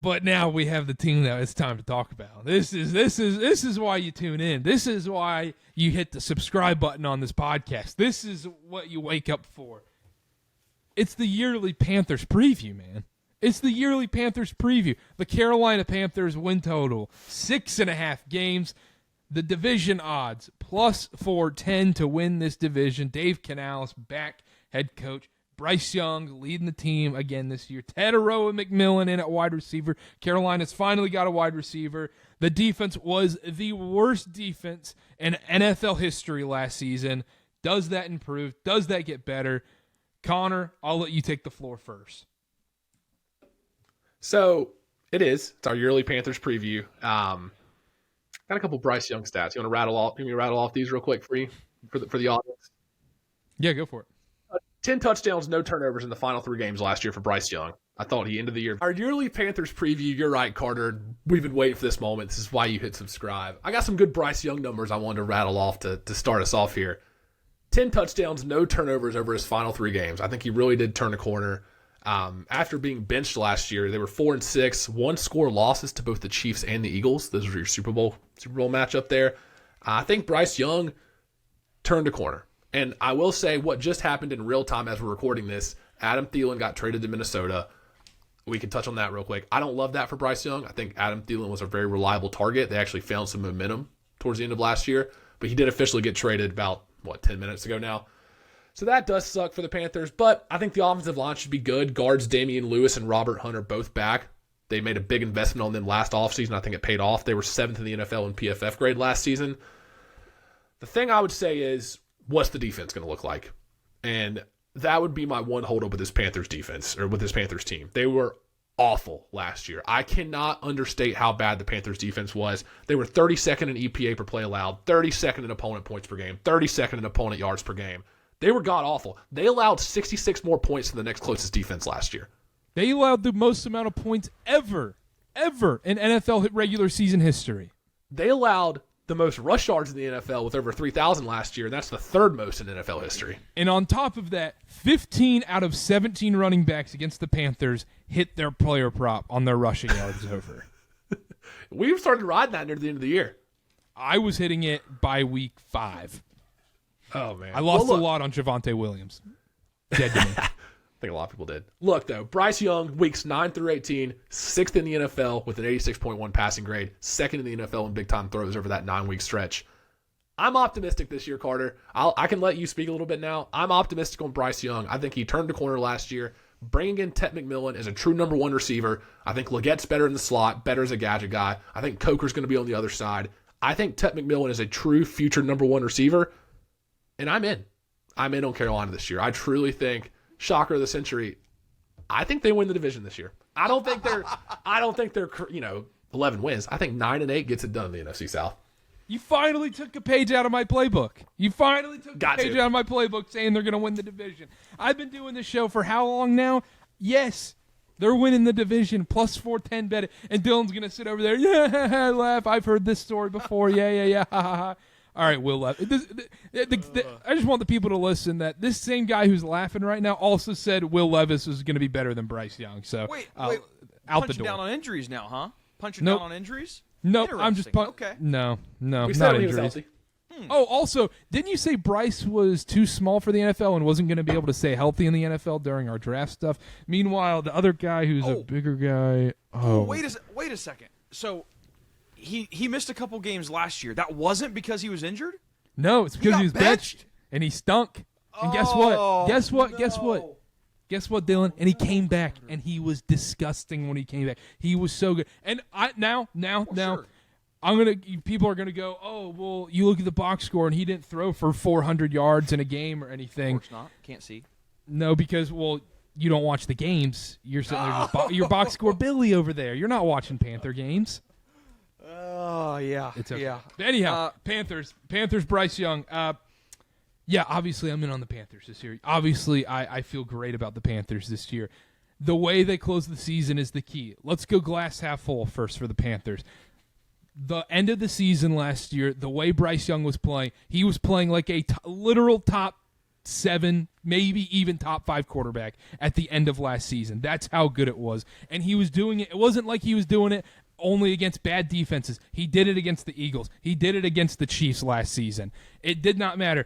But now we have the team that it's time to talk about. This is why you tune in. This is why you hit the subscribe button on this podcast. This is what you wake up for. It's the yearly Panthers preview, man. It's the yearly Panthers preview. The Carolina Panthers win total, 6.5 games. The division odds, plus 410 to win this division. Dave Canales back, head coach. Bryce Young leading the team again this year. Tedero and McMillan in at wide receiver. Carolina's finally got a wide receiver. The defense was the worst defense in NFL history last season. Does that improve? Does that get better? Connor, I'll let you take the floor first. So it is. It's our yearly Panthers preview. Got a couple Bryce Young stats. You want to rattle off these real quick for the audience? Yeah, go for it. 10 touchdowns, no turnovers in the final 3 games last year for Bryce Young. I thought he ended the year. Our yearly Panthers preview, you're right, Karter. We've been waiting for this moment. This is why you hit subscribe. I got some good Bryce Young numbers I wanted to rattle off to start us off here. 10 touchdowns, no turnovers over his final 3 games. I think he really did turn a corner. After being benched last year, they were 4-6, 1-score losses to both the Chiefs and the Eagles. Those were your Super Bowl matchup there. I think Bryce Young turned a corner. And I will say what just happened in real time as we're recording this, Adam Thielen got traded to Minnesota. We can touch on that real quick. I don't love that for Bryce Young. I think Adam Thielen was a very reliable target. They actually found some momentum towards the end of last year. But he did officially get traded about, 10 minutes ago now. So that does suck for the Panthers. But I think the offensive line should be good. Guards Damian Lewis and Robert Hunt are both back. They made a big investment on them last offseason. I think it paid off. They were 7th in the NFL in PFF grade last season. The thing I would say is, what's the defense going to look like? And that would be my one holdup with this Panthers defense, or with this Panthers team. They were awful last year. I cannot understate how bad the Panthers defense was. They were 32nd in EPA per play allowed, 32nd in opponent points per game, 32nd in opponent yards per game. They were god-awful. They allowed 66 more points to the next closest defense last year. They allowed the most amount of points ever in NFL regular season history. They allowed the most rush yards in the NFL with over 3,000 last year, and that's the 3rd most in NFL history. And on top of that, 15 out of 17 running backs against the Panthers hit their player prop on their rushing yards over. We've started riding that near the end of the year. I was hitting it by week 5. Oh, man. I lost a lot on Javonte Williams. Dead to me. I think a lot of people did. Look, though, Bryce Young, weeks 9 through 18, 6th in the NFL with an 86.1 passing grade, 2nd in the NFL in big-time throws over that 9-week stretch. I'm optimistic this year, Karter. I can let you speak a little bit now. I'm optimistic on Bryce Young. I think he turned the corner last year. Bringing in Ted McMillan as a true number 1 receiver. I think Legette's better in the slot, better as a gadget guy. I think Coker's going to be on the other side. I think Ted McMillan is a true future number 1 receiver, and I'm in. I'm in on Carolina this year. I truly think, shocker of the century, I think they win the division this year. I don't think they're 11 wins. I think 9-8 gets it done in the NFC South. You finally took a page out of my playbook. Out of my playbook saying they're going to win the division. I've been doing this show for how long now? Yes, they're winning the division, plus 410 bet. And Dylan's going to sit over there, yeah, laugh. I've heard this story before. Yeah. All right, Will Levis. I just want the people to listen that this same guy who's laughing right now also said Will Levis was going to be better than Bryce Young. So wait, out the door. Punching down on injuries now, huh? Punching Nope. down on injuries? Nope, I'm just Okay. No, We not said he was injuries. healthy. Oh, also, didn't you say Bryce was too small for the NFL and wasn't going to be able to stay healthy in the NFL during our draft stuff? Meanwhile, the other guy who's a bigger guy. Oh, Wait a second. So he missed a couple games last year. That wasn't because he was injured? no, it's because got he was benched and he stunk. And guess what? Guess what? Dylan? And he came back, and he was disgusting when he came back. He was so good. And now, Sure. people are gonna go, oh, well, you look at the box score, and he didn't throw for 400 yards in a game or anything. Of course not. Can't see. No, because you don't watch the games. You're sitting there just your box score Billy over there. You're not watching Panther games. Oh, yeah. It's okay. Yeah. But anyhow, Panthers, Bryce Young. Yeah, obviously I'm in on the Panthers this year. Obviously, I feel great about the Panthers this year. The way they close the season is the key. Let's go glass half full first for the Panthers. The end of the season last year, the way Bryce Young was playing, he was playing like a literal top 7, maybe even top 5 quarterback at the end of last season. That's how good it was. And he was doing it. It wasn't like he was doing it only against bad defenses. He did it against the Eagles. He did it against the Chiefs last season. It did not matter.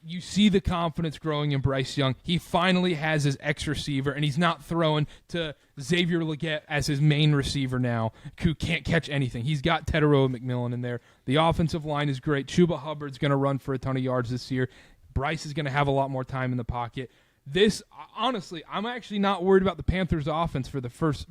You see the confidence growing in Bryce Young. He finally has his X receiver, and he's not throwing to Xavier Leggett as his main receiver now, who can't catch anything. He's got Tedero McMillan in there. The offensive line is great. Chuba Hubbard's going to run for a ton of yards this year. Bryce is going to have a lot more time in the pocket. Honestly, I'm actually not worried about the Panthers' offense for the first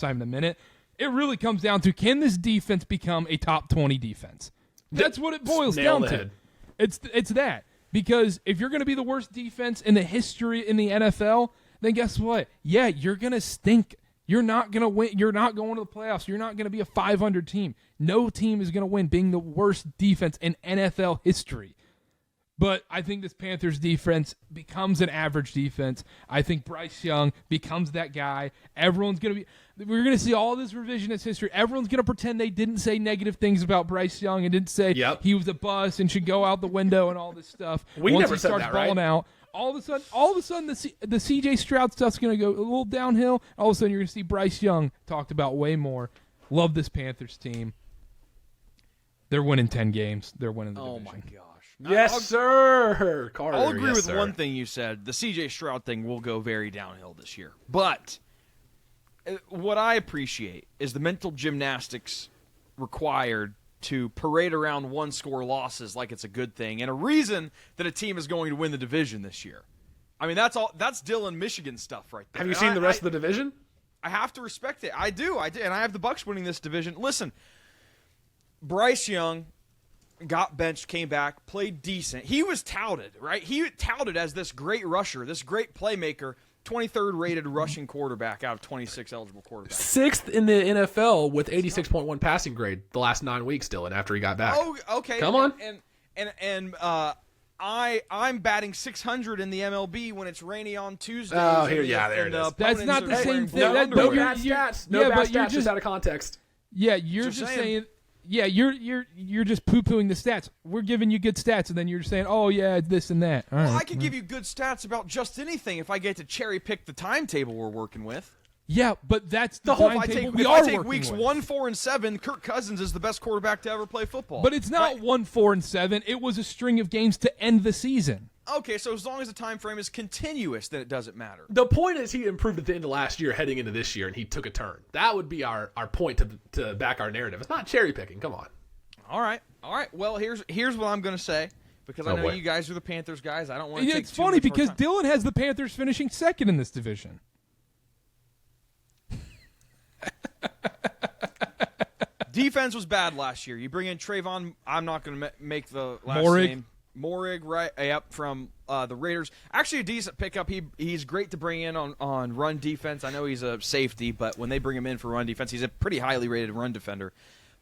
time in a minute. It really comes down to, can this defense become a top 20 defense? That's what it boils down to. It's that. Because if you're going to be the worst defense in the history in the NFL, then guess what? Yeah, you're going to stink. You're not going to win. You're not going to the playoffs. You're not going to be a 500 team. No team is going to win being the worst defense in NFL history. But I think this Panthers defense becomes an average defense. I think Bryce Young becomes that guy. We're going to see all this revisionist history. Everyone's going to pretend they didn't say negative things about Bryce Young and didn't say he was a bust and should go out the window and all this stuff. Once never he starts said that, balling right? out, all of a sudden the CJ Stroud stuff's going to go a little downhill. All of a sudden you're going to see Bryce Young talked about way more. Love this Panthers team. They're winning 10 games. They're winning the division. Oh my gosh. Yes, sir. Karter, I'll agree with sir. one thing you said. The CJ Stroud thing will go very downhill this year. But what I appreciate is the mental gymnastics required to parade around one-score losses like it's a good thing and a reason that a team is going to win the division this year. I mean, that's Dylan Michigan stuff right there. Have you seen the rest of the division? I have to respect it. I do, and I have the Bucs winning this division. Listen, Bryce Young got benched, came back, played decent. He was touted, right? He touted as this great rusher, this great playmaker, 23rd rated rushing quarterback out of 26 eligible quarterbacks. 6th in the NFL with 86.1 passing grade the last 9 weeks, Dylan, after he got back. Oh, okay. Come on. I'm batting 600 in the MLB when it's rainy on Tuesdays. Oh, there it is. That's not the same thing. No bad stats. No bad stats, just out of context. Yeah, you're just saying. Yeah, you're just poo-pooing the stats. We're giving you good stats, and then you're saying, "Oh yeah, this and that." All right. I can give you good stats about just anything if I get to cherry pick the timetable we're working with. Yeah, but that's the whole timetable If I take weeks 1, 4, and 7, Kirk Cousins is the best quarterback to ever play football. But it's not 1, 4, and 7. It was a string of games to end the season. Okay, so as long as the time frame is continuous, then it doesn't matter. The point is he improved at the end of last year heading into this year, and he took a turn. That would be our point to back our narrative. It's not cherry picking. Come on. All right. Well, here's what I'm going to say, because I know you guys are the Panthers guys. I don't want to take It's funny because Dylan has the Panthers finishing second in this division. Defense was bad last year. You bring in Trayvon. I'm not going to make the last name. Morig, right? Yep, from the Raiders. Actually, a decent pickup. He's great to bring in on run defense. I know he's a safety, but when they bring him in for run defense, he's a pretty highly rated run defender.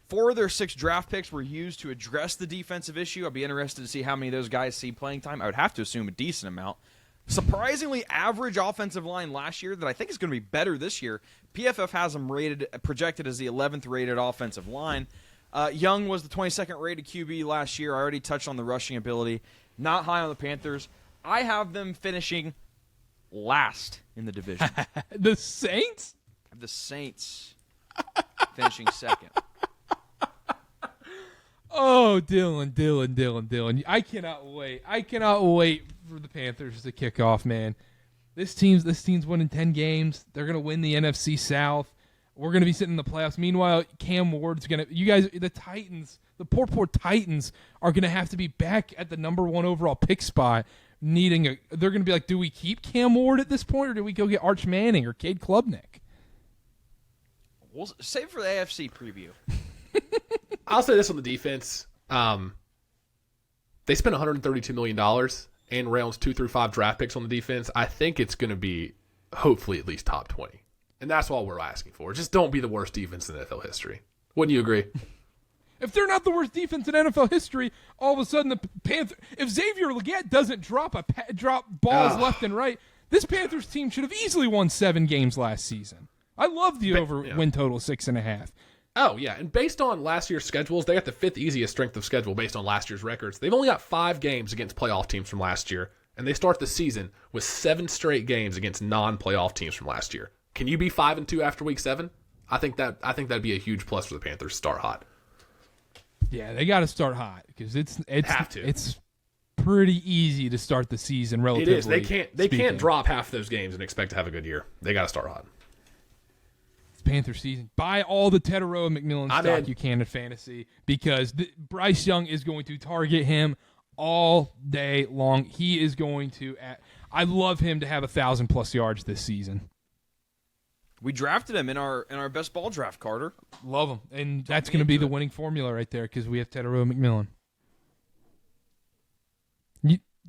4 of their 6 draft picks were used to address the defensive issue. I'd be interested to see how many of those guys see playing time. I would have to assume a decent amount. Surprisingly average offensive line last year that I think is going to be better this year. PFF has them projected as the 11th rated offensive line. Young was the 22nd rated QB last year. I already touched on the rushing ability. Not high on the Panthers. I have them finishing last in the division. The Saints? The Saints finishing second. Oh, Dylan. I cannot wait. I cannot wait for the Panthers to kick off, man. This team's winning 10 games. They're going to win the NFC South. We're going to be sitting in the playoffs. Meanwhile, Cam Ward's going to – you guys, the Titans, the poor Titans are going to have to be back at the number 1 overall pick spot needing a – they're going to be like, do we keep Cam Ward at this point or do we go get Arch Manning or Cade Klubnik? We'll save for the AFC preview. I'll say this on the defense. They spent $132 million and rounds 2 through 5 draft picks on the defense. I think it's going to be hopefully at least top 20. And that's all we're asking for. Just don't be the worst defense in NFL history. Wouldn't you agree? If they're not the worst defense in NFL history, all of a sudden the Panthers – if Xavier Leggett doesn't drop balls left and right, this Panthers team should have easily won 7 games last season. I love the win total 6.5. Oh, yeah. And based on last year's schedules, they got the 5th easiest strength of schedule based on last year's records. They've only got 5 games against playoff teams from last year, and they start the season with 7 straight games against non-playoff teams from last year. Can you be 5-2 after week 7? I think that'd be a huge plus for the Panthers. Start hot. Yeah, they got to start hot because it's Have to. It's pretty easy to start the season relatively. It is. They can't drop half those games and expect to have a good year. They got to start hot. Panther season. Buy all the Tedero and McMillan stock you can in fantasy because Bryce Young is going to target him all day long. He is going to. I love him to have 1,000+ yards this season. We drafted him in our best ball draft, Karter. Love him, and that's going to be the winning formula right there because we have Tedero and McMillan.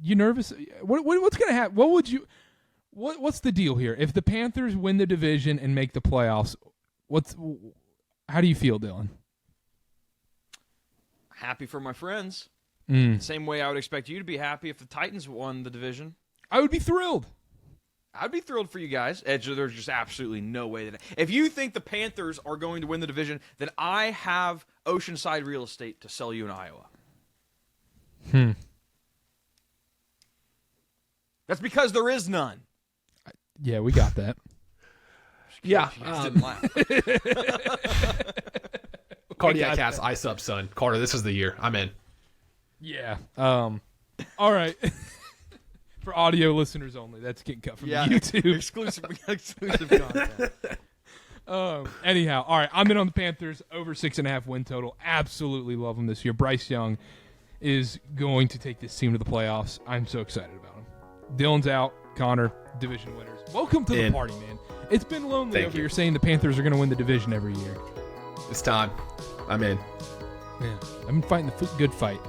You nervous? What's going to happen? What would you? What's the deal here? If the Panthers win the division and make the playoffs, how do you feel, Dylan? Happy for my friends. Same way I would expect you to be happy if the Titans won the division. I would be thrilled. I'd be thrilled for you guys. There's just absolutely no way that if you think the Panthers are going to win the division, then I have oceanside real estate to sell you in Iowa. That's because there is none. Yeah, we got that. Yeah. Didn't laugh. Cardiac cast, ice up, son. Karter, this is the year. I'm in. Yeah. All right. For audio listeners only, that's getting cut from YouTube. exclusive content. Anyhow, all right. I'm in on the Panthers over 6.5 win total. Absolutely love them this year. Bryce Young is going to take this team to the playoffs. I'm so excited about him. Dylan's out. Connor, division winners. Welcome to the party, man. It's been lonely over here saying the Panthers are going to win the division every year. It's time. I'm in. Yeah, I've been fighting the good fight.